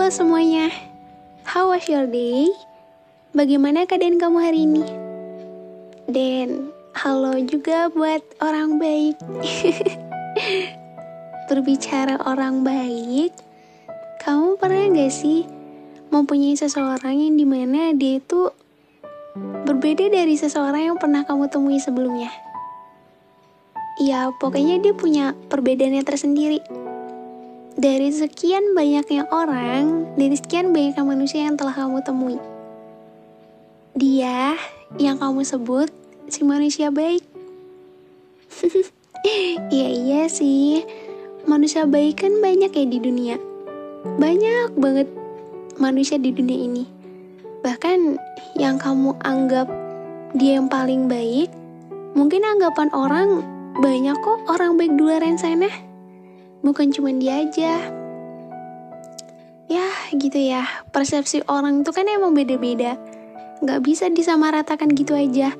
Halo semuanya, how was your day? Bagaimana keadaan kamu hari ini? Dan halo juga buat orang baik. Berbicara orang baik, kamu pernah gak sih mempunyai seseorang yang dimana dia itu berbeda dari seseorang yang pernah kamu temui sebelumnya? Ya, pokoknya dia punya perbedaannya tersendiri. Dari sekian banyaknya orang, dari sekian banyaknya manusia yang telah kamu temui, dia yang kamu sebut si manusia baik. Iya sih, manusia baik kan banyak ya di dunia. Banyak banget manusia di dunia ini. Bahkan yang kamu anggap dia yang paling baik, mungkin anggapan orang banyak kok orang baik di luar sana. Bukan cuma dia aja. Ya gitu ya, persepsi orang itu kan emang beda-beda. Gak bisa disamaratakan gitu aja.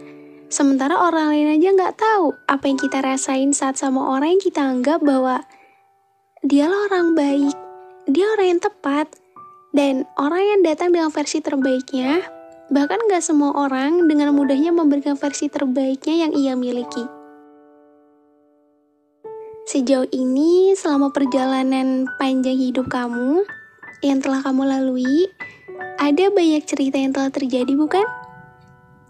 Sementara orang lain aja gak tahu apa yang kita rasain saat sama orang yang kita anggap bahwa dialah orang baik, dia orang yang tepat, dan orang yang datang dengan versi terbaiknya. Bahkan gak semua orang dengan mudahnya memberikan versi terbaiknya yang ia miliki. Sejauh ini, selama perjalanan panjang hidup kamu yang telah kamu lalui, ada banyak cerita yang telah terjadi, bukan?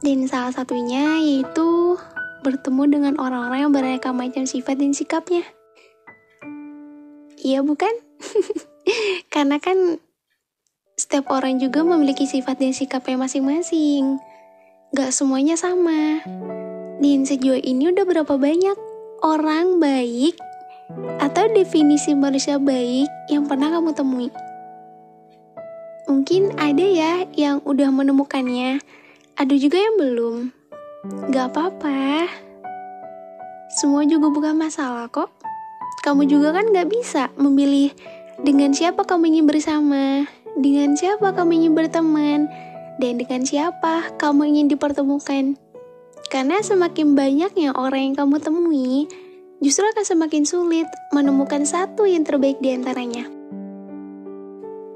Dan salah satunya yaitu bertemu dengan orang-orang yang beraneka macam sifat dan sikapnya. Iya bukan? Karena kan setiap orang juga memiliki sifat dan sikapnya masing-masing. Gak semuanya sama. Dan sejauh ini udah berapa banyak orang baik atau definisi manusia baik yang pernah kamu temui? Mungkin ada ya yang udah menemukannya, ada juga yang belum. Gak apa-apa, semua juga bukan masalah kok. Kamu juga kan gak bisa memilih dengan siapa kamu ingin bersama, dengan siapa kamu ingin berteman, dan dengan siapa kamu ingin dipertemukan. Karena semakin banyaknya orang yang kamu temui, justru akan semakin sulit menemukan satu yang terbaik di antaranya.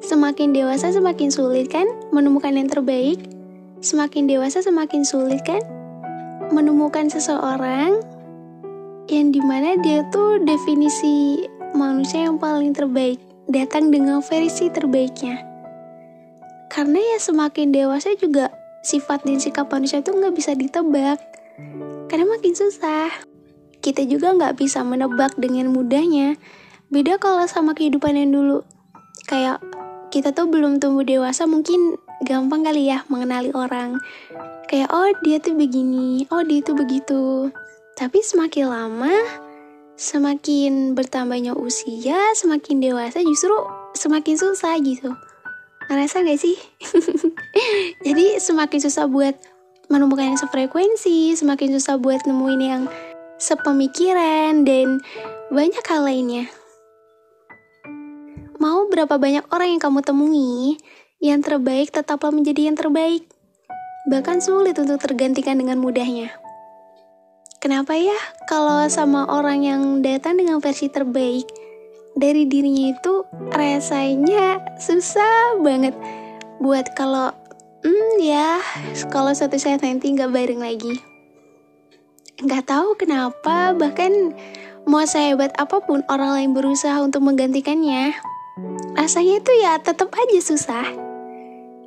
Semakin dewasa semakin sulit kan menemukan yang terbaik? Semakin dewasa semakin sulit kan menemukan seseorang yang dimana dia tuh definisi manusia yang paling terbaik, datang dengan versi terbaiknya. Karena ya semakin dewasa juga sifat dan sikap manusia tuh gak bisa ditebak, karena makin susah. Kita juga gak bisa menebak dengan mudahnya. Beda kalau sama kehidupan yang dulu. Kayak kita tuh belum tumbuh dewasa, mungkin gampang kali ya mengenali orang. Kayak oh dia tuh begini, oh dia tuh begitu. Tapi semakin lama, semakin bertambahnya usia, semakin dewasa justru semakin susah gitu. Ngerasa gak sih? Jadi semakin susah buat menemukan yang sefrekuensi, semakin susah buat nemuin yang sepemikiran, dan banyak hal lainnya. Mau berapa banyak orang yang kamu temui, yang terbaik tetaplah menjadi yang terbaik. Bahkan sulit untuk tergantikan dengan mudahnya. Kenapa ya kalau sama orang yang datang dengan versi terbaik dari dirinya itu rasanya susah banget buat kalau kalau suatu saat nanti gak bareng lagi. Gak tahu kenapa, bahkan mau sehebat apapun orang lain berusaha untuk menggantikannya, rasanya itu ya tetap aja susah.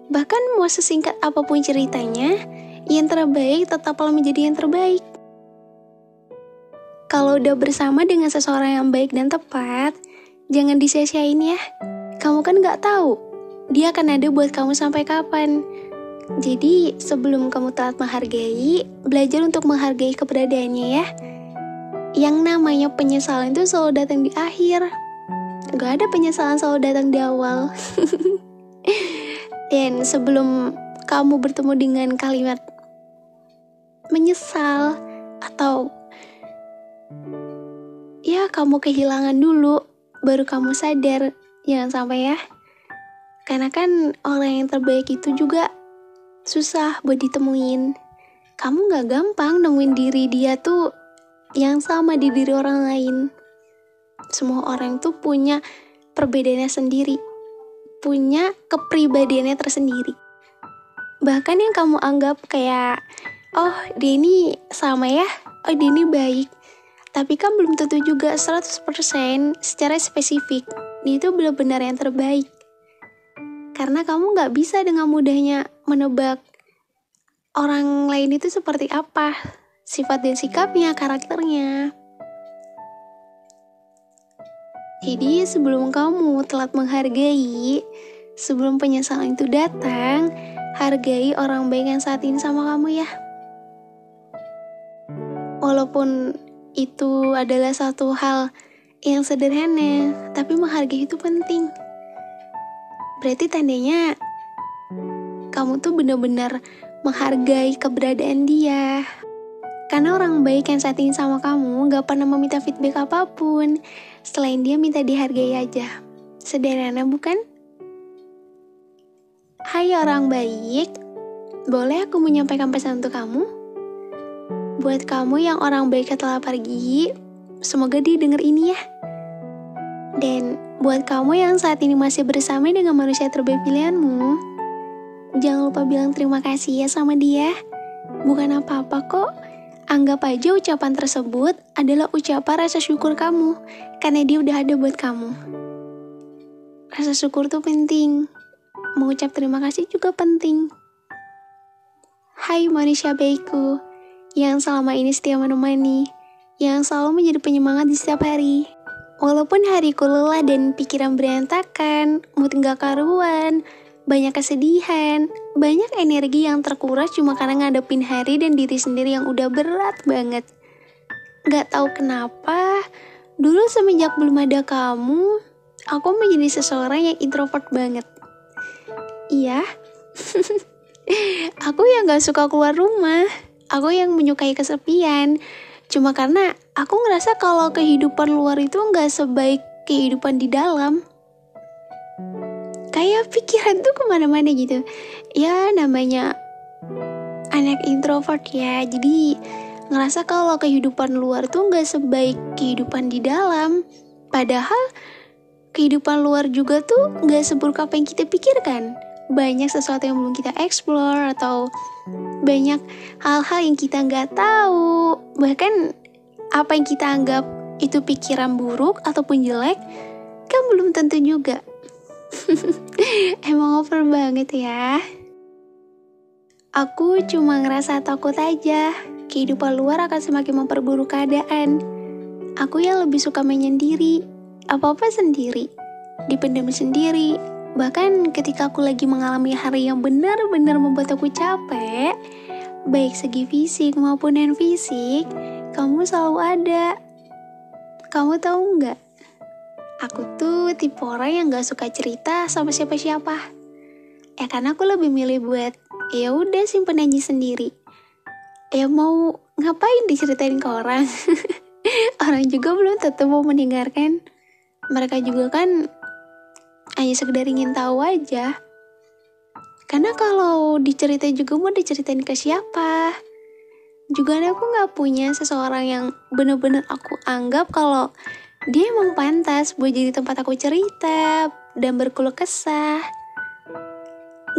Bahkan mau sesingkat apapun ceritanya, yang terbaik tetaplah menjadi yang terbaik. Kalau udah bersama dengan seseorang yang baik dan tepat, jangan disia-siain ya. Kamu kan gak tahu dia akan ada buat kamu sampai kapan. Jadi sebelum kamu telat menghargai, belajar untuk menghargai keberadaannya ya. Yang namanya penyesalan itu selalu datang di akhir. Gak ada penyesalan selalu datang di awal. Dan sebelum kamu bertemu dengan kalimat menyesal atau ya kamu kehilangan dulu, baru kamu sadar, jangan sampai ya. Karena kan orang yang terbaik itu juga susah buat ditemuin. Kamu gak gampang nemuin diri dia tuh yang sama di diri orang lain. Semua orang tuh punya perbedaannya sendiri, punya kepribadiannya tersendiri. Bahkan yang kamu anggap kayak, oh dia ini sama ya, oh dia ini baik. Tapi kan belum tentu juga 100% secara spesifik dia itu benar-benar yang terbaik. Karena kamu gak bisa dengan mudahnya menebak orang lain itu seperti apa, sifat dan sikapnya, karakternya. Jadi sebelum kamu telat menghargai, sebelum penyesalan itu datang, hargai orang baik yang saat ini sama kamu ya. Walaupun itu adalah satu hal yang sederhana, tapi menghargai itu penting. Berarti tandanya kamu tuh benar-benar menghargai keberadaan dia. Karena orang baik yang saat ini sama kamu gak pernah meminta feedback apapun, selain dia minta dihargai aja. Sederhana bukan? Hai orang baik, boleh aku menyampaikan pesan untuk kamu? Buat kamu yang orang baik telah pergi, semoga dia denger ini ya. Dan buat kamu yang saat ini masih bersama dengan manusia terbaik pilihanmu, jangan lupa bilang terima kasih ya sama dia. Bukan apa-apa kok, anggap aja ucapan tersebut adalah ucapan rasa syukur kamu, karena dia udah ada buat kamu. Rasa syukur tuh penting. Mengucap terima kasih juga penting. Hai manusia baikku, yang selama ini setia menemani, yang selalu menjadi penyemangat di setiap hari. Walaupun hariku lelah dan pikiran berantakan, mood gak karuan, banyak kesedihan, banyak energi yang terkuras cuma karena ngadepin hari dan diri sendiri yang udah berat banget. Gak tahu kenapa, dulu semenjak belum ada kamu, aku menjadi seseorang yang introvert banget. Iya, aku yang gak suka keluar rumah, aku yang menyukai kesepian. Cuma karena aku ngerasa kalau kehidupan luar itu gak sebaik kehidupan di dalam. Kayak pikiran tuh kemana-mana gitu. Ya namanya anak introvert ya, jadi ngerasa kalau kehidupan luar tuh gak sebaik kehidupan di dalam. Padahal kehidupan luar juga tuh gak seburuk apa yang kita pikirkan. Banyak sesuatu yang belum kita explore, atau banyak hal-hal yang kita nggak tahu. Bahkan apa yang kita anggap itu pikiran buruk ataupun jelek, kan belum tentu juga. Emang over banget ya. Aku cuma ngerasa takut aja, kehidupan luar akan semakin memperburuk keadaan. Aku yang lebih suka menyendiri, apa-apa sendiri, dipendam sendiri. Bahkan ketika aku lagi mengalami hari yang benar-benar membuat aku capek, baik segi fisik maupun non-fisik, kamu selalu ada. Kamu tahu nggak? Aku tuh tipe orang yang nggak suka cerita sama siapa-siapa. Ya karena aku lebih milih buat, ya udah simpen aja sendiri. Ya mau ngapain diceritain ke orang? Orang juga belum tentu mau mendengarkan. Mereka juga kan hanya sekedar ingin tahu aja. Karena kalau diceritain juga mau diceritain ke siapa? Juga aku gak punya seseorang yang benar-benar aku anggap kalau dia emang pantas buat jadi tempat aku cerita dan berkeluh kesah.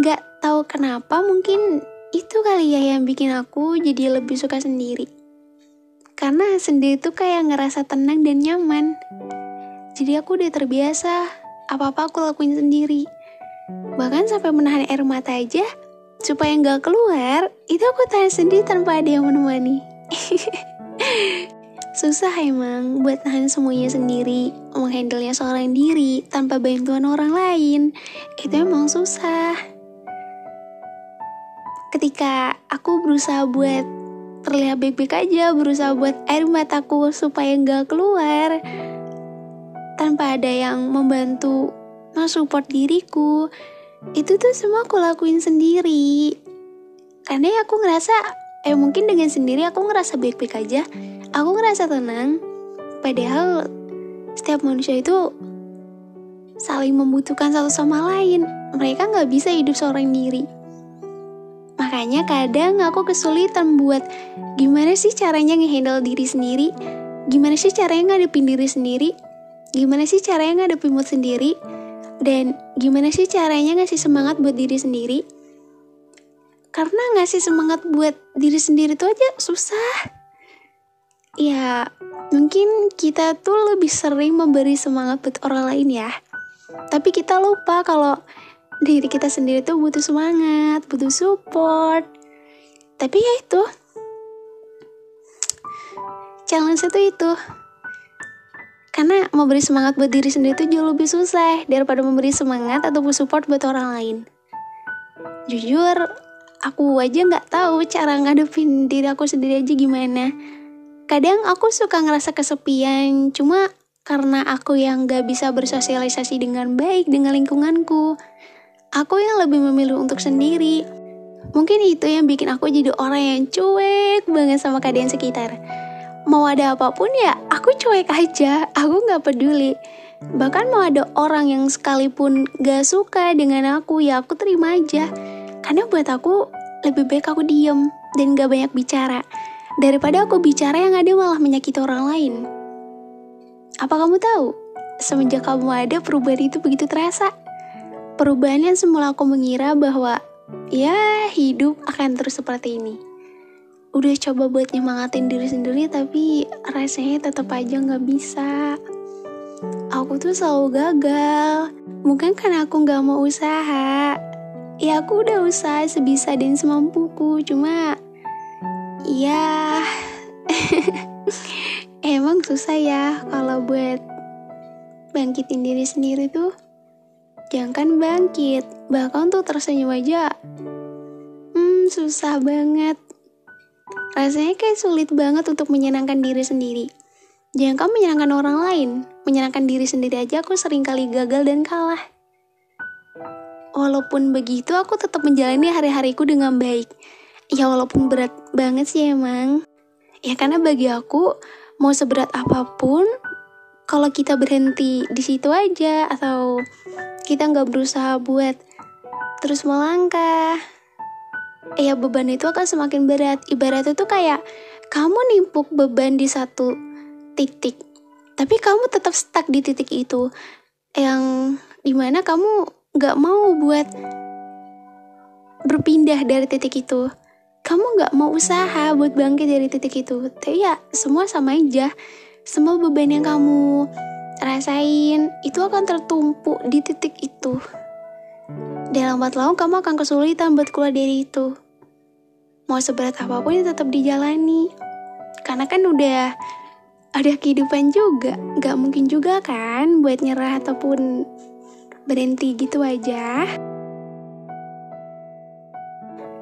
Gak tahu kenapa, mungkin itu kali ya yang bikin aku jadi lebih suka sendiri. Karena sendiri tuh kayak ngerasa tenang dan nyaman. Jadi aku udah terbiasa apa-apa aku lakuin sendiri. Bahkan sampai menahan air mata aja, supaya gak keluar, itu aku tahan sendiri tanpa ada yang menemani. Susah emang buat nahan semuanya sendiri, menghandlenya seorang diri tanpa bantuan orang lain. Itu emang susah. Ketika aku berusaha buat terlihat baik-baik aja, berusaha buat air mataku supaya gak keluar, tanpa ada yang membantu support diriku, itu tuh semua aku lakuin sendiri. Karena aku ngerasa, mungkin dengan sendiri aku ngerasa baik-baik aja, aku ngerasa tenang. Padahal setiap manusia itu saling membutuhkan satu sama lain. Mereka gak bisa hidup seorang diri. Makanya kadang aku kesulitan buat gimana sih caranya ngehandle diri sendiri, gimana sih caranya ngadepin diri sendiri, gimana sih caranya ngadepin mood sendiri. Dan gimana sih caranya ngasih semangat buat diri sendiri? Karena ngasih semangat buat diri sendiri tuh aja susah. Ya, mungkin kita tuh lebih sering memberi semangat buat orang lain ya. Tapi kita lupa kalau diri kita sendiri tuh butuh semangat, butuh support. Tapi ya itu, challenge itu. Karena memberi semangat buat diri sendiri itu jauh lebih susah daripada memberi semangat ataupun support buat orang lain. Jujur, aku aja nggak tahu cara ngadepin diri aku sendiri aja gimana. Kadang aku suka ngerasa kesepian, cuma karena aku yang nggak bisa bersosialisasi dengan baik dengan lingkunganku. Aku yang lebih memilih untuk sendiri. Mungkin itu yang bikin aku jadi orang yang cuek banget sama keadaan sekitar. Mau ada apapun ya, aku cuek aja, aku gak peduli. Bahkan mau ada orang yang sekalipun gak suka dengan aku, ya aku terima aja. Karena buat aku, lebih baik aku diem dan gak banyak bicara. Daripada aku bicara yang ada malah menyakiti orang lain. Apa kamu tahu? Semenjak kamu ada, perubahan itu begitu terasa. Perubahan yang semula aku mengira bahwa, ya hidup akan terus seperti ini. Udah coba buat nyemangatin diri sendiri tapi rasanya tetap aja gak bisa. Aku tuh selalu gagal. Mungkin karena aku gak mau usaha. Ya aku udah usaha sebisa dan semampuku. Cuma ya emang susah ya kalau buat bangkitin diri sendiri tuh. Jangan bangkit, bahkan tuh tersenyum aja susah banget. Rasanya kayak sulit banget untuk menyenangkan diri sendiri. Jangan kamu menyenangkan orang lain, menyenangkan diri sendiri aja aku sering kali gagal dan kalah. Walaupun begitu aku tetap menjalani hari-hariku dengan baik. Ya walaupun berat banget sih emang. Ya karena bagi aku mau seberat apapun, kalau kita berhenti di situ aja atau kita nggak berusaha buat terus melangkah, ya beban itu akan semakin berat. Ibaratnya tuh kayak kamu nimpuk beban di satu titik, tapi kamu tetap stuck di titik itu, yang dimana kamu gak mau buat berpindah dari titik itu. Kamu gak mau usaha buat bangkit dari titik itu. Tapi ya semua sama aja. Semua beban yang kamu rasain itu akan tertumpuk di titik itu. Dan lambat laun kamu akan kesulitan buat keluar dari itu. Mau seberat apapun ya tetap dijalani. Karena kan udah ada kehidupan juga. Gak mungkin juga kan buat nyerah ataupun berhenti gitu aja.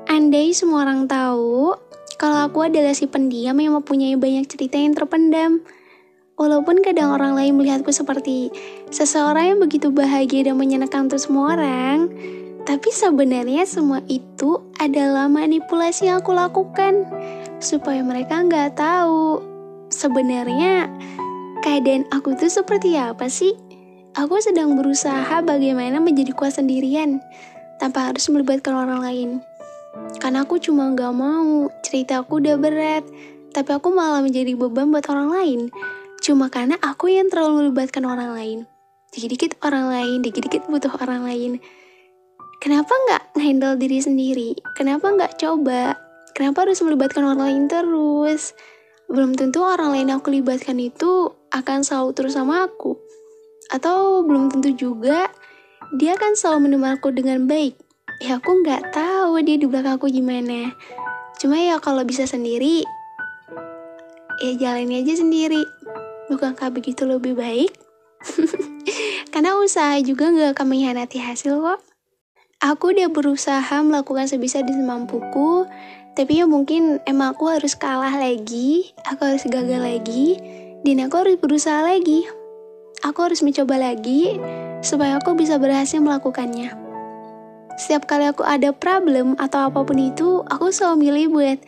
Andai semua orang tahu kalau aku adalah si pendiam yang mempunyai banyak cerita yang terpendam. Walaupun kadang orang lain melihatku seperti seseorang yang begitu bahagia dan menyenangkan untuk semua orang, tapi sebenarnya semua itu adalah manipulasi yang aku lakukan supaya mereka nggak tahu sebenarnya keadaan aku tuh seperti apa sih. Aku sedang berusaha bagaimana menjadi kuat sendirian tanpa harus melibatkan orang lain. Karena aku cuma nggak mau cerita aku udah berat, tapi aku malah menjadi beban buat orang lain. Cuma karena aku yang terlalu melibatkan orang lain. Dikit-dikit orang lain, dikit-dikit butuh orang lain. Kenapa nggak nge-handle diri sendiri? Kenapa nggak coba? Kenapa harus melibatkan orang lain terus? Belum tentu orang lain yang aku libatkan itu akan selalu terus sama aku. Atau belum tentu juga dia akan selalu menemukan aku dengan baik. Ya aku nggak tahu dia di belakang aku gimana. Cuma ya kalau bisa sendiri, ya jalani aja sendiri. Bukankah begitu lebih baik? Karena usaha juga gak akan mengkhianati hasil kok. Aku udah berusaha melakukan sebisa dan semampuku, tapi ya mungkin emang aku harus kalah lagi, aku harus gagal lagi, dan aku harus berusaha lagi. Aku harus mencoba lagi, supaya aku bisa berhasil melakukannya. Setiap kali aku ada problem atau apapun itu, aku selalu milih buat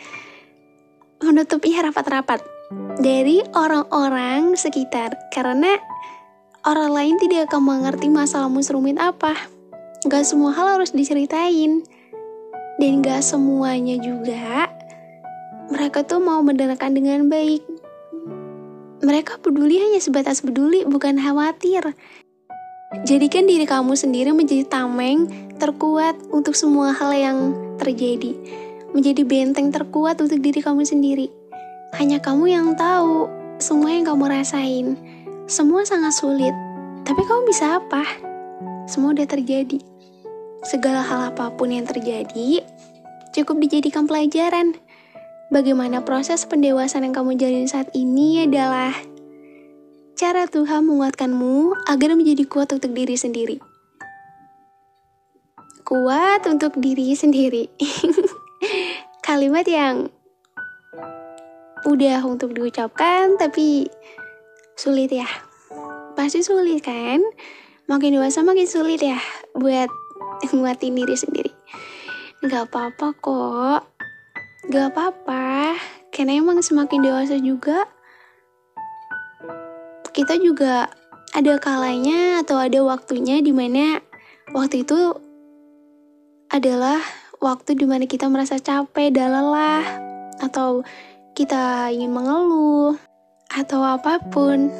menutupinya rapat-rapat dari orang-orang sekitar, karena orang lain tidak akan mengerti masalahmu serumit apa. Gak semua hal harus diceritain, dan gak semuanya juga mereka tuh mau mendengarkan dengan baik. Mereka peduli hanya sebatas peduli, bukan khawatir. Jadikan diri kamu sendiri menjadi tameng terkuat untuk semua hal yang terjadi. Menjadi benteng terkuat untuk diri kamu sendiri. Hanya kamu yang tahu semua yang kamu rasain. Semua sangat sulit. Tapi kamu bisa apa? Semua udah terjadi. Segala hal apapun yang terjadi cukup dijadikan pelajaran. Bagaimana proses pendewasaan yang kamu jalani saat ini adalah cara Tuhan menguatkanmu agar menjadi kuat untuk diri sendiri. Kuat untuk diri sendiri. Kalimat yang udah untuk diucapkan tapi sulit ya. Pasti sulit kan? Makin dewasa makin sulit ya buat nguatin diri sendiri. Gak apa-apa kok. Gak apa-apa. Karena emang semakin dewasa juga kita juga ada kalanya atau ada waktunya dimana waktu itu adalah waktu dimana kita merasa capek dan lelah, atau kita ingin mengeluh, atau apapun.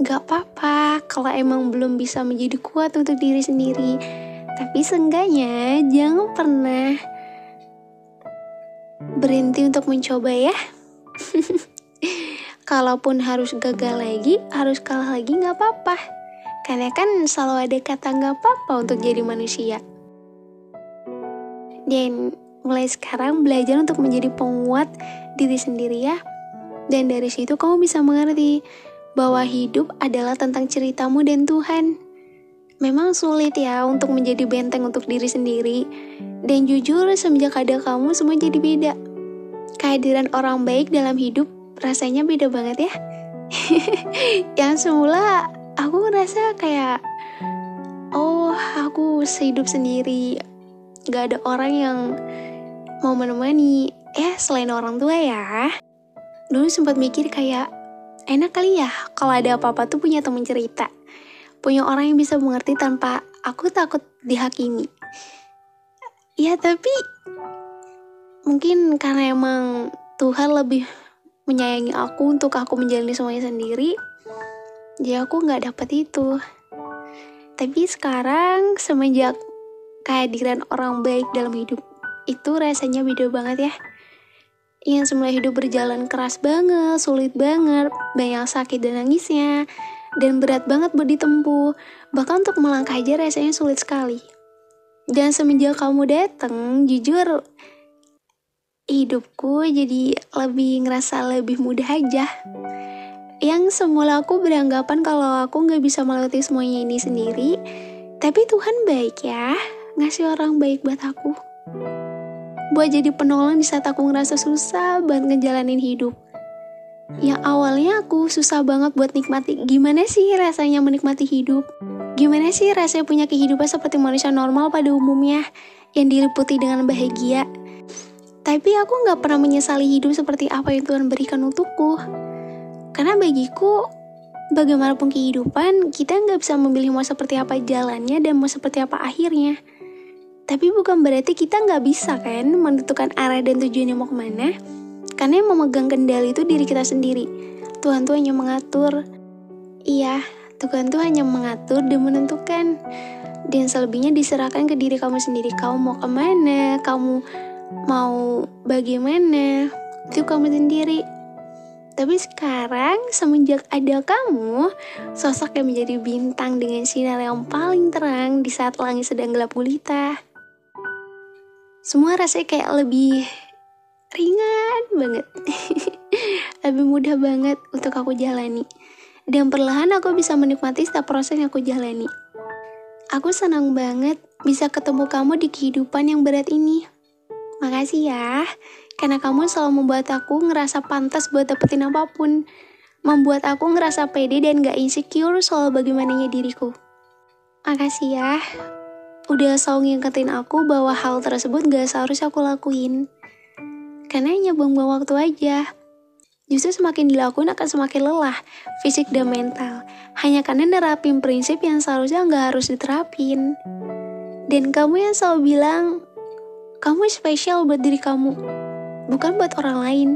Gak apa-apa kalau emang belum bisa menjadi kuat untuk diri sendiri. Tapi seenggaknya jangan pernah berhenti untuk mencoba ya. Kalaupun harus gagal lagi, harus kalah lagi gak apa-apa. Karena kan selalu ada kata gak apa-apa untuk jadi manusia. Dan mulai sekarang belajar untuk menjadi penguat diri sendiri ya. Dan dari situ kamu bisa mengerti bahwa hidup adalah tentang ceritamu dan Tuhan. Memang sulit ya untuk menjadi benteng untuk diri sendiri. Dan jujur semenjak ada kamu semua jadi beda. Kehadiran orang baik dalam hidup rasanya beda banget ya. Yang semula aku ngerasa kayak, oh aku sehidup sendiri, gak ada orang yang mau menemani. Selain orang tua ya. Dulu sempat mikir kayak, enak kali ya kalau ada apa-apa tuh punya teman cerita, punya orang yang bisa mengerti tanpa aku takut dihakimi. Ya tapi mungkin karena emang Tuhan lebih menyayangi aku untuk aku menjalani semuanya sendiri, jadi aku gak dapet itu. Tapi sekarang semenjak kehadiran orang baik dalam hidup, itu rasanya beda banget ya. Yang semula hidup berjalan keras banget, sulit banget, banyak sakit dan nangisnya, dan berat banget buat ditempuh. Bahkan untuk melangkah aja rasanya sulit sekali. Dan semenjak kamu datang, jujur hidupku jadi ngerasa lebih mudah aja. Yang semula aku beranggapan kalau aku gak bisa melewati semuanya ini sendiri, tapi Tuhan baik ya, ngasih orang baik buat aku, buat jadi penolong di saat aku ngerasa susah banget ngejalanin hidup. Yang awalnya aku susah banget buat nikmati gimana sih rasanya menikmati hidup, gimana sih rasanya punya kehidupan seperti manusia normal pada umumnya yang diliputi dengan bahagia. Tapi aku gak pernah menyesali hidup seperti apa yang Tuhan berikan untukku. Karena bagiku, bagaimanapun kehidupan, kita gak bisa memilih mau seperti apa jalannya dan mau seperti apa akhirnya. Tapi bukan berarti kita gak bisa kan menentukan arah dan tujuannya mau kemana. Karena yang memegang kendali itu diri kita sendiri. Tuhan tuh hanya mengatur. Iya, Tuhan tuh hanya mengatur dan menentukan. Dan selebihnya diserahkan ke diri kamu sendiri. Kamu mau kemana, kamu mau bagaimana, itu kamu sendiri. Tapi sekarang semenjak ada kamu, sosok yang menjadi bintang dengan sinar yang paling terang di saat langit sedang gelap gulita, semua rasanya kayak lebih ringan banget. Lebih mudah banget untuk aku jalani. Dan perlahan aku bisa menikmati setiap proses yang aku jalani. Aku senang banget bisa ketemu kamu di kehidupan yang berat ini. Makasih ya, karena kamu selalu membuat aku ngerasa pantas buat dapetin apapun. Membuat aku ngerasa pede dan gak insecure soal bagaimananya diriku. Makasih ya, udah selalu ngingetin aku bahwa hal tersebut gak seharusnya aku lakuin. Karena hanya buang-buang waktu aja. Justru semakin dilakuin akan semakin lelah, fisik dan mental. Hanya karena nerapin prinsip yang seharusnya gak harus diterapin. Dan kamu yang selalu bilang, kamu spesial buat diri kamu, bukan buat orang lain.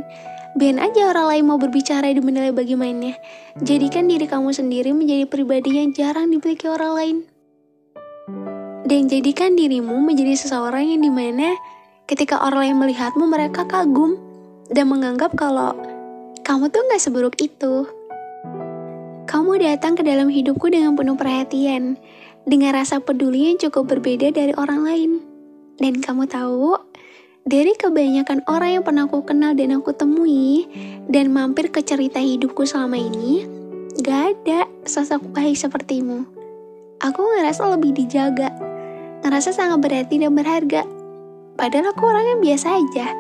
Biarin aja orang lain mau berbicara dan menilai bagaimana. Jadikan diri kamu sendiri menjadi pribadi yang jarang dimiliki orang lain. Dan jadikan dirimu menjadi seseorang yang dimana ketika orang lain melihatmu, mereka kagum dan menganggap kalau kamu tuh gak seburuk itu. Kamu datang ke dalam hidupku dengan penuh perhatian, dengan rasa peduli yang cukup berbeda dari orang lain. Dan kamu tahu, dari kebanyakan orang yang pernah aku kenal dan aku temui, dan mampir ke cerita hidupku selama ini, gak ada sosok baik sepertimu. Aku ngerasa lebih dijaga, ngerasa sangat berarti dan berharga. Padahal aku orang yang biasa aja,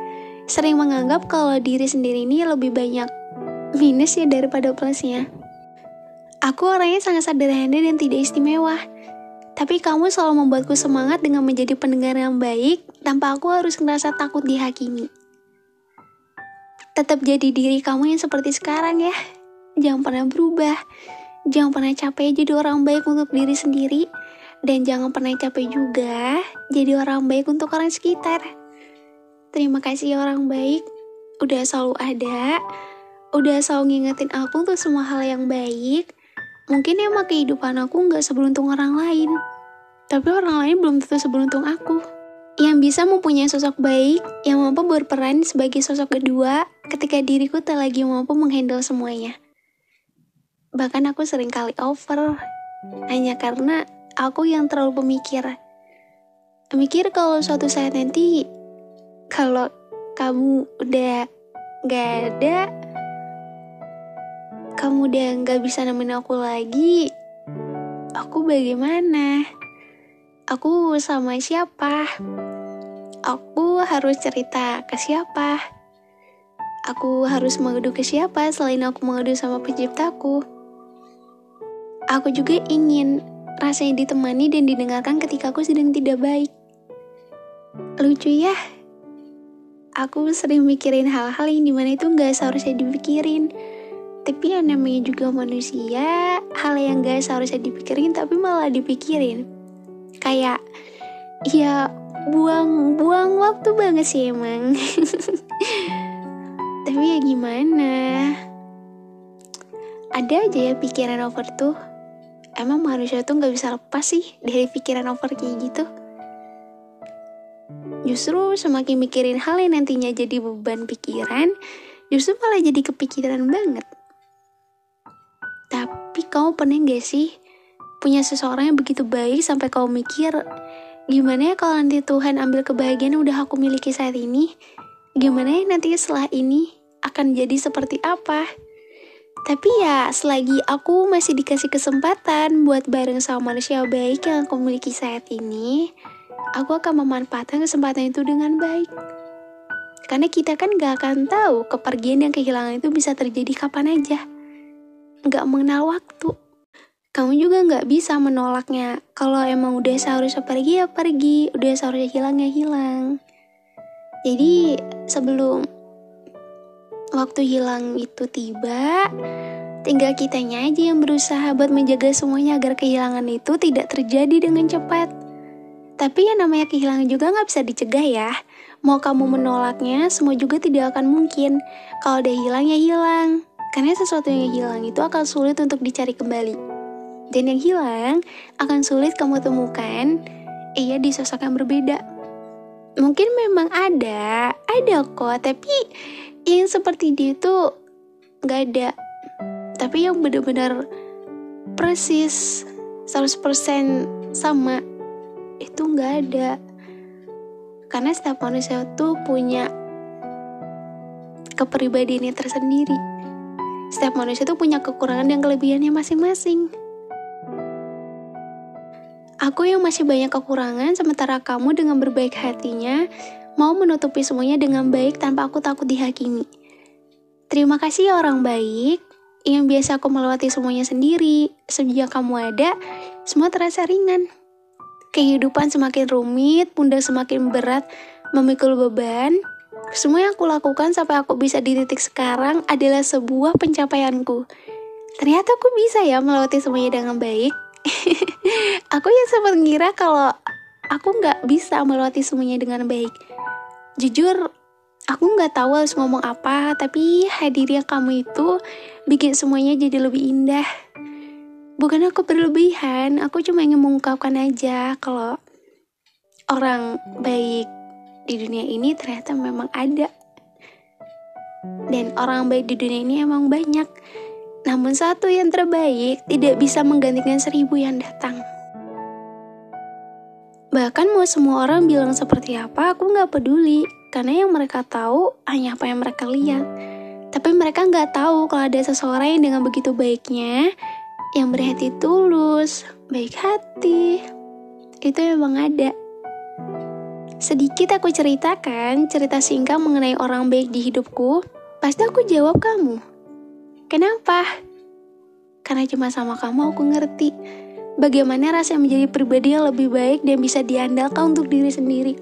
sering menganggap kalau diri sendiri ini lebih banyak minusnya daripada plusnya. Aku orangnya sangat sederhana dan tidak istimewa. Tapi kamu selalu membuatku semangat dengan menjadi pendengar yang baik tanpa aku harus ngerasa takut dihakimi. Tetap jadi diri kamu yang seperti sekarang ya. Jangan pernah berubah. Jangan pernah capek jadi orang baik untuk diri sendiri. Dan jangan pernah capek juga jadi orang baik untuk orang sekitar. Terima kasih orang baik. Udah selalu ada. Udah selalu ngingetin aku untuk semua hal yang baik. Mungkin emang kehidupan aku gak seberuntung orang lain. Tapi orang lain belum tentu seberuntung aku. Yang bisa mempunyai sosok baik, yang mampu berperan sebagai sosok kedua ketika diriku tak lagi mampu menghandle semuanya. Bahkan aku sering kali over, hanya karena aku yang terlalu pemikir. Mikir kalau suatu saat nanti, kalau kamu udah gak ada, kamu udah gak bisa nemenin aku lagi, aku bagaimana? Aku sama siapa? Aku harus cerita ke siapa? Aku harus mengadu ke siapa selain aku mengadu sama penciptaku? Aku juga ingin rasanya ditemani dan didengarkan ketika aku sedang tidak baik. Lucu ya? Aku sering mikirin hal-hal yang dimana itu gak seharusnya dipikirin. Tapi yang namanya juga manusia, hal yang gak seharusnya dipikirin tapi malah dipikirin. Kayak, ya buang waktu banget sih emang. Tapi ya gimana? Ada aja ya pikiran over tuh. Emang manusia tuh gak bisa lepas sih dari pikiran over kayak gitu. Justru semakin mikirin hal yang nantinya jadi beban pikiran, justru malah jadi kepikiran banget. Tapi kamu pernah gak sih punya seseorang yang begitu baik sampai kamu mikir, gimana ya kalau nanti Tuhan ambil kebahagiaan yang udah aku miliki saat ini? Gimana ya nanti setelah ini akan jadi seperti apa? Tapi ya selagi aku masih dikasih kesempatan buat bareng sama manusia baik yang aku miliki saat ini, aku akan memanfaatkan kesempatan itu dengan baik. Karena kita kan gak akan tahu kepergian dan kehilangan itu bisa terjadi kapan aja. Gak mengenal waktu. Kamu juga gak bisa menolaknya. Kalau emang udah seharusnya pergi ya pergi, udah seharusnya hilang ya hilang. Jadi sebelum waktu hilang itu tiba, tinggal kitanya aja yang berusaha buat menjaga semuanya agar kehilangan itu tidak terjadi dengan cepat. Tapi yang namanya kehilangan juga gak bisa dicegah ya. Mau kamu menolaknya, semua juga tidak akan mungkin. Kalau udah hilang ya hilang. Karena sesuatu yang hilang itu akan sulit untuk dicari kembali. Dan yang hilang akan sulit kamu temukan, di sosok yang berbeda. Mungkin memang ada kok, tapi yang seperti dia itu gak ada. Tapi yang benar-benar persis 100% sama itu gak ada. Karena setiap manusia tuh punya kepribadiannya tersendiri. Setiap manusia tuh punya kekurangan dan kelebihannya masing-masing. Aku yang masih banyak kekurangan, sementara kamu dengan berbaik hatinya mau menutupi semuanya dengan baik tanpa aku takut dihakimi. Terima kasih ya orang baik, yang biasa aku melewati semuanya sendiri. Sejak kamu ada, semua terasa ringan. Kehidupan semakin rumit, pundak semakin berat, memikul beban. Semua yang aku lakukan sampai aku bisa di titik sekarang adalah sebuah pencapaianku. Ternyata aku bisa ya melewati semuanya dengan baik. Aku yang sempat ngira kalau aku gak bisa melewati semuanya dengan baik. Jujur, Aku nggak tahu harus ngomong apa, tapi hadirnya kamu itu bikin semuanya jadi lebih indah. Bukan aku berlebihan, aku cuma ingin mengungkapkan aja kalau orang baik di dunia ini ternyata memang ada. Dan orang baik di dunia ini emang banyak. Namun satu yang terbaik tidak bisa menggantikan 1000 yang datang. Bahkan mau semua orang bilang seperti apa, aku gak peduli. Karena yang mereka tahu hanya apa yang mereka lihat. Tapi mereka gak tahu kalau ada seseorang yang dengan begitu baiknya, yang berhati tulus, baik hati, itu memang ada. Sedikit aku ceritakan cerita singkat mengenai orang baik di hidupku. Pasti aku jawab kamu. Kenapa? Karena cuma sama kamu aku ngerti bagaimana rasanya menjadi pribadi yang lebih baik dan bisa diandalkan untuk diri sendiri.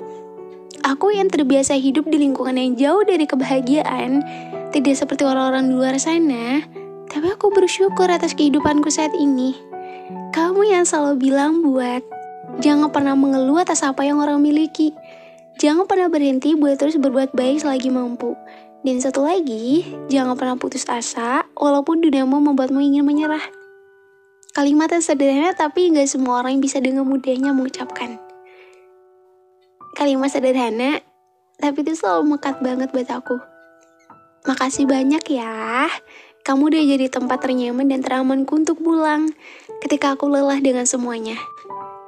Aku yang terbiasa hidup di lingkungan yang jauh dari kebahagiaan, tidak seperti orang-orang di luar sana, tapi aku bersyukur atas kehidupanku saat ini. Kamu yang selalu bilang buat jangan pernah mengeluh atas apa yang orang miliki. Jangan pernah berhenti buat terus berbuat baik selagi mampu. Dan satu lagi, jangan pernah putus asa walaupun duniamu membuatmu ingin menyerah. Kalimat yang sederhana tapi gak semua orang bisa dengan mudahnya mengucapkan. Kalimat sederhana, tapi itu selalu melekat banget buat aku. Makasih banyak ya. Kamu udah jadi tempat ternyaman dan teramanku untuk pulang ketika aku lelah dengan semuanya.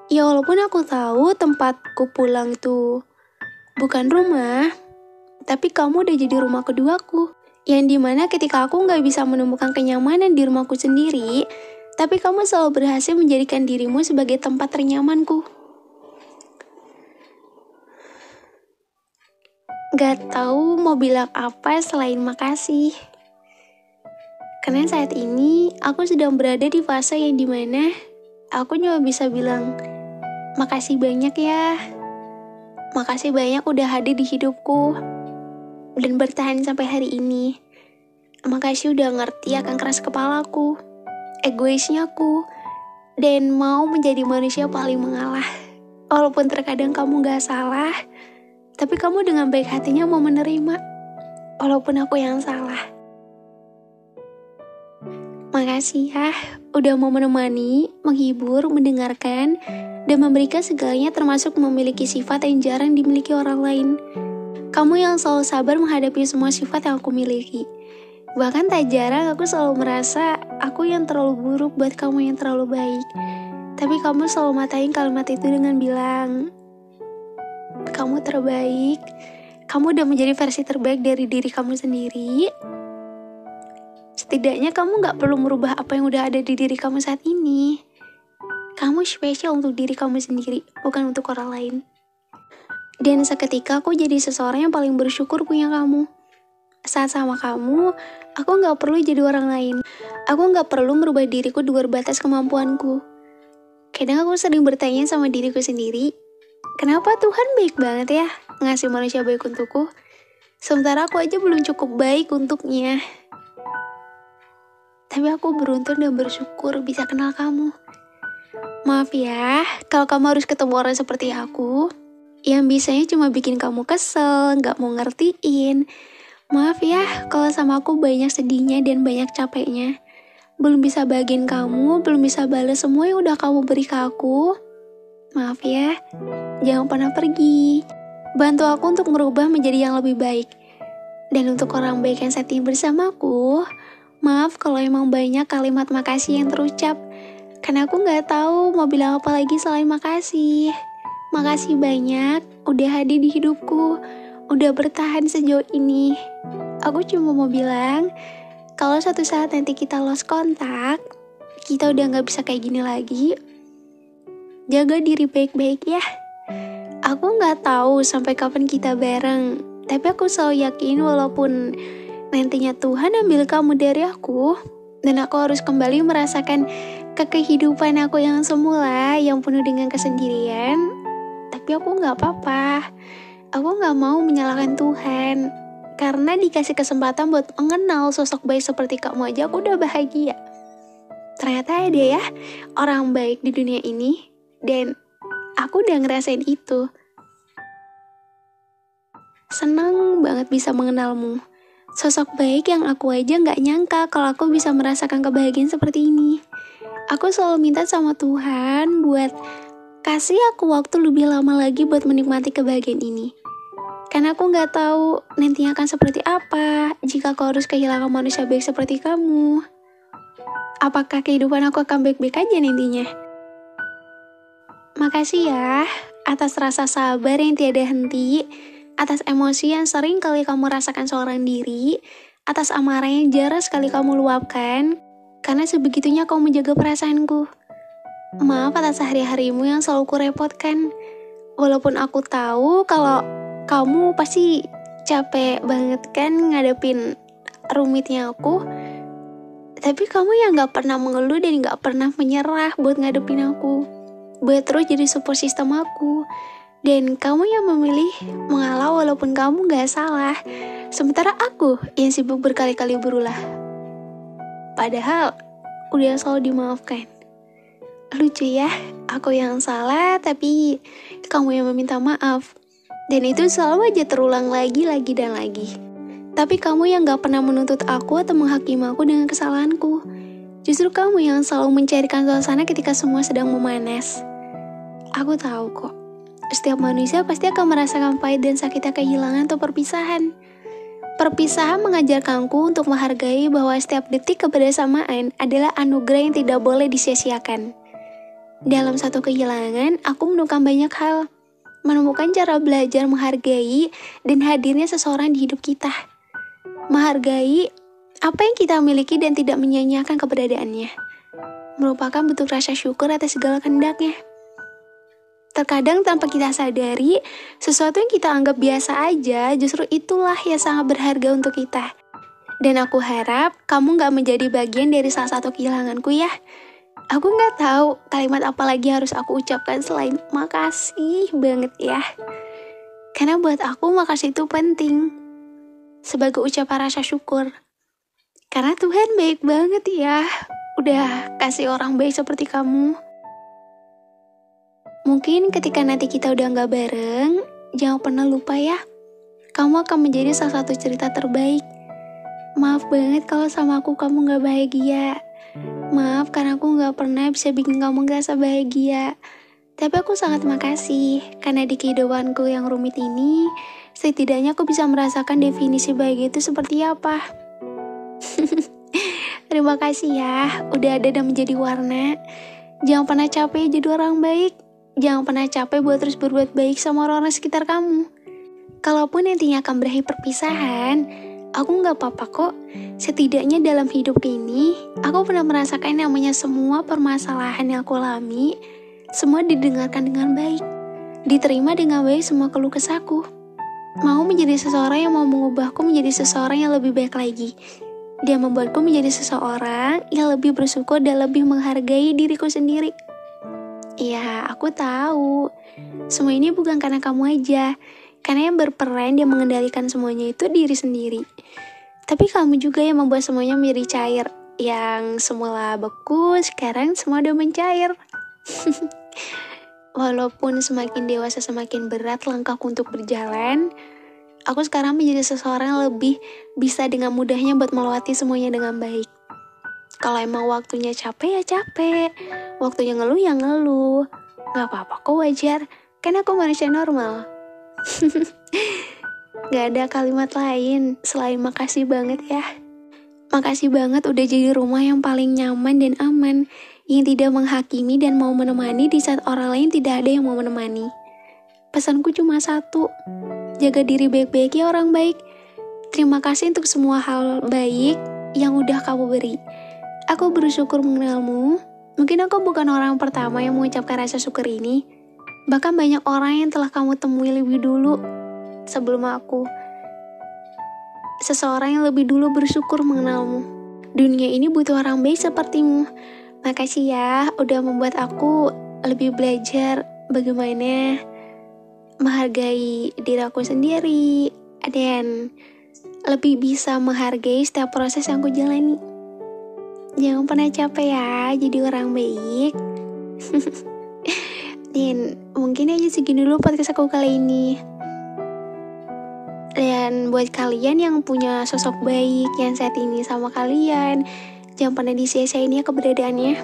Ya walaupun aku tahu tempatku pulang itu bukan rumah, tapi kamu udah jadi rumah keduaku. Yang dimana ketika aku gak bisa menemukan kenyamanan di rumahku sendiri, tapi kamu selalu berhasil menjadikan dirimu sebagai tempat ternyamanku. Gak tahu mau bilang apa selain makasih. Karena saat ini aku sedang berada di fase yang dimana aku cuma bisa bilang makasih banyak ya. Makasih banyak udah hadir di hidupku dan bertahan sampai hari ini. Makasih udah ngerti akan keras kepalaku, egoisnya aku, dan mau menjadi manusia paling mengalah. Walaupun terkadang kamu gak salah, tapi kamu dengan baik hatinya mau menerima, walaupun aku yang salah. Makasih ya, udah mau menemani, menghibur, mendengarkan, dan memberikan segalanya termasuk memiliki sifat yang jarang dimiliki orang lain. Kamu yang selalu sabar menghadapi semua sifat yang aku miliki. Bahkan tak jarang aku selalu merasa aku yang terlalu buruk buat kamu yang terlalu baik. Tapi kamu selalu matain kalimat itu dengan bilang, kamu terbaik, kamu udah menjadi versi terbaik dari diri kamu sendiri. Setidaknya kamu gak perlu merubah apa yang udah ada di diri kamu saat ini. Kamu spesial untuk diri kamu sendiri, bukan untuk orang lain. Dan seketika aku jadi seseorang yang paling bersyukur punya kamu. Saat sama kamu, aku gak perlu jadi orang lain. Aku gak perlu merubah diriku di luar batas kemampuanku. Kadang aku sering bertanya sama diriku sendiri, kenapa Tuhan baik banget ya ngasih manusia baik untukku, sementara aku aja belum cukup baik untuknya. Tapi aku beruntung dan bersyukur bisa kenal kamu. Maaf ya, kalau kamu harus ketemu orang seperti aku, yang bisanya cuma bikin kamu kesel, gak mau ngertiin. Maaf ya, kalau sama aku banyak sedihnya dan banyak capeknya. Belum bisa bagiin kamu, belum bisa balas semua yang udah kamu beri ke aku. Maaf ya, jangan pernah pergi. Bantu aku untuk merubah menjadi yang lebih baik. Dan untuk orang baik yang saat ini bersamaku, maaf kalau emang banyak kalimat makasih yang terucap. Karena aku gak tahu mau bilang apa lagi selain makasih. Makasih banyak udah hadir di hidupku, udah bertahan sejauh ini. Aku cuma mau bilang, kalau suatu saat nanti kita lost kontak, kita udah gak bisa kayak gini lagi, jaga diri baik-baik ya. Aku gak tahu sampai kapan kita bareng, tapi aku selalu yakin walaupun nantinya Tuhan ambil kamu dari aku, dan aku harus kembali merasakan kehidupan aku yang semula, yang penuh dengan kesendirian, tapi aku gak apa-apa. Aku gak mau menyalahkan Tuhan, karena dikasih kesempatan buat mengenal sosok baik seperti kamu aja, aku udah bahagia. Ternyata ada ya orang baik di dunia ini, dan aku udah ngerasain itu. senang banget bisa mengenalmu. Sosok baik yang aku aja gak nyangka kalau aku bisa merasakan kebahagiaan seperti ini. Aku selalu minta sama Tuhan buat kasih aku waktu lebih lama lagi buat menikmati kebahagiaan ini. Karena aku gak tahu nantinya akan seperti apa jika aku harus kehilangan manusia baik seperti kamu. Apakah kehidupan aku akan baik-baik aja nantinya? Makasih ya atas rasa sabar yang tiada henti, atas emosi yang sering kali kamu rasakan seorang diri, atas amarah yang jarang sekali kamu luapkan, karena sebegitunya kamu menjaga perasaanku. Maaf atas hari-harimu yang selalu kurepotkan. Walaupun aku tahu kalau kamu pasti capek banget kan ngadepin rumitnya aku, tapi kamu yang gak pernah mengeluh dan gak pernah menyerah buat ngadepin aku, buat terus jadi support system aku. Dan kamu yang memilih mengalah walaupun kamu gak salah, sementara aku yang sibuk berkali-kali berulah. Padahal udah selalu dimaafkan. Lucu ya, aku yang salah tapi kamu yang meminta maaf. Dan itu selalu aja terulang lagi dan lagi. Tapi kamu yang gak pernah menuntut aku atau menghakimi aku dengan kesalahanku. Justru kamu yang selalu mencairkan suasana ketika semua sedang memanas. Aku tahu kok, setiap manusia pasti akan merasakan pahit dan sakitnya kehilangan atau perpisahan. Perpisahan mengajarkanku untuk menghargai bahwa setiap detik kebersamaan adalah anugerah yang tidak boleh disia-siakan. Dalam satu kehilangan, aku menemukan banyak hal. Menemukan cara belajar menghargai dan hadirnya seseorang di hidup kita. Menghargai apa yang kita miliki dan tidak menyia-nyiakan keberadaannya. Merupakan bentuk rasa syukur atas segala kehendaknya. Terkadang tanpa kita sadari, sesuatu yang kita anggap biasa aja, justru itulah yang sangat berharga untuk kita. Dan aku harap kamu gak menjadi bagian dari salah satu kehilanganku ya. Aku gak tahu kalimat apa lagi harus aku ucapkan selain makasih banget ya. Karena buat aku makasih itu penting. Sebagai ucapan rasa syukur. Karena Tuhan baik banget ya. Udah kasih orang baik seperti kamu. Mungkin ketika nanti kita udah gak bareng, jangan pernah lupa ya. Kamu akan menjadi salah satu cerita terbaik. Maaf banget kalau sama aku kamu gak bahagia. Maaf karena aku gak pernah bisa bikin kamu ngerasa bahagia. Tapi aku sangat makasih karena di kehidupanku yang rumit ini, setidaknya aku bisa merasakan definisi bahagia itu seperti apa. Terima kasih ya, udah ada dan menjadi warna. Jangan pernah capek jadi orang baik. Jangan pernah capek buat terus berbuat baik sama orang-orang sekitar kamu. Kalaupun nantinya akan berakhir perpisahan, aku gak apa-apa kok. Setidaknya dalam hidup ini, aku pernah merasakan namanya semua permasalahan yang aku alami, semua didengarkan dengan baik. Diterima dengan baik semua keluh kesahku. Mau menjadi seseorang yang mau mengubahku menjadi seseorang yang lebih baik lagi. Dia membuatku menjadi seseorang yang lebih bersyukur dan lebih menghargai diriku sendiri. Ya, aku tahu. Semua ini bukan karena kamu aja. Karena yang berperan dia mengendalikan semuanya itu diri sendiri. Tapi kamu juga yang membuat semuanya menjadi cair. Yang semula beku, sekarang semua udah mencair. Walaupun semakin dewasa semakin berat langkahku untuk berjalan, aku sekarang menjadi seseorang yang lebih bisa dengan mudahnya buat melewati semuanya dengan baik. Kalau emang waktunya capek ya capek, waktunya ngeluh ya ngeluh. Gak apa-apa kok, wajar, kan aku manusia normal. Gak ada kalimat lain selain makasih banget ya. Makasih banget udah jadi rumah yang paling nyaman dan aman, yang tidak menghakimi dan mau menemani di saat orang lain tidak ada yang mau menemani. Pesanku cuma satu, jaga diri baik-baik ya orang baik. Terima kasih untuk semua hal baik yang udah kamu beri. Aku bersyukur mengenalmu. Mungkin aku bukan orang pertama yang mengucapkan rasa syukur ini. Bahkan banyak orang yang telah kamu temui lebih dulu sebelum aku. Seseorang yang lebih dulu bersyukur mengenalmu. Dunia ini butuh orang baik sepertimu. Makasih ya, udah membuat aku lebih belajar bagaimana menghargai diri aku sendiri dan lebih bisa menghargai setiap proses yang aku jalani. Jangan pernah capek ya jadi orang baik. Dan mungkin aja segini dulu podcast aku kali ini. Dan buat kalian yang punya sosok baik yang saat ini sama kalian, jangan pernah disia-siain ya keberadaannya.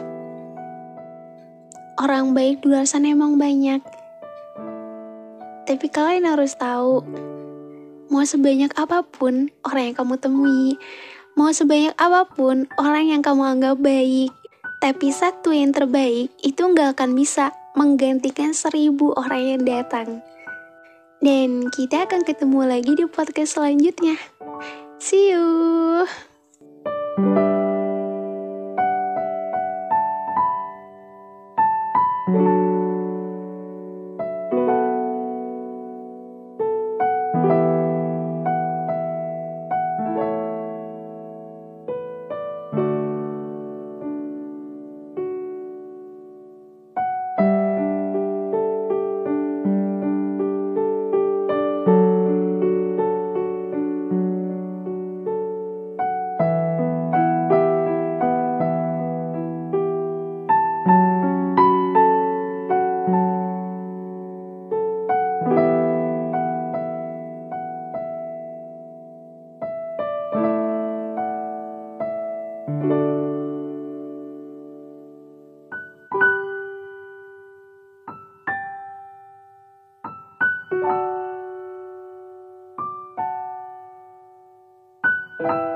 Orang baik di luar sana emang banyak. Tapi kalian harus tahu, mau sebanyak apapun orang yang kamu temui, mau sebanyak apapun orang yang kamu anggap baik, tapi satu yang terbaik itu gak akan bisa menggantikan 1000 orang yang datang. Dan kita akan ketemu lagi di podcast selanjutnya. See you! Bye.